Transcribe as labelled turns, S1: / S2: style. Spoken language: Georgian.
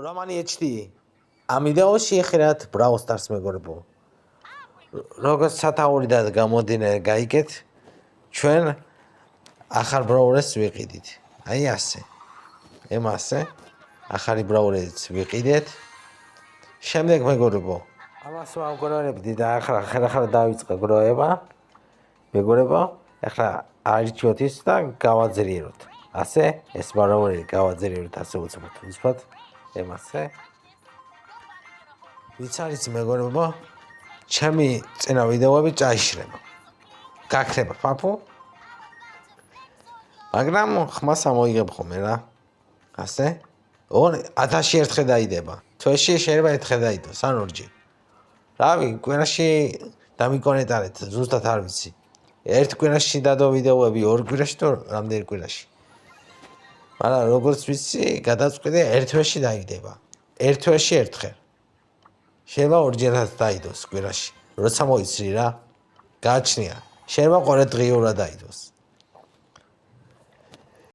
S1: რომანი HD ამ ვიდეოში ხერათ Brawl Stars მეგობრებო. Როგორც სათაურიდან გამოდინე გაიგეთ, ჩვენ ახალ Brawlers ვიყიდით. აი ასე. ემასე ახალი Brawlers ვიყიდეთ. შემდეგ მეგობრებო, ამას ვამგორებდი და ახლა დავიწყე გროება. მეგობრებო, ახლა არჩიოთ ის და გავაძლიეროთ. ასე ეს Brawleri გავაძლიეროთ ასე უცბად. ემასე ვიც არის მეგობრებო, ჩემი წინა ვიდეოები წაიშრება. გაქრება ფაფუ. მაგრამ ხმას ამოიღებ ხოლმე რა. ასე 1000-ში ერთხელ დაიდება. თვეში შეიძლება ერთხელ დაიდოს, ან ორჯერ. რავი, კვირაში დამიკონეტარეთ, ზუსტად არ ვიცი. ერთ კვირაში დადო ვიდეოები, ორ კვირაში თუ რამდენი კვირაში. მაგრამ როგორც ვიცი, გადაწყვეტე ერთ თვეში დაიდება. ერთ თვეში ერთხელ. შეიძლება ორჯერაც დაიდოს კვირაში. როცა მოიცრი რა. გააჩნია. შეიძლება ყოველდღიურად დაიდოს.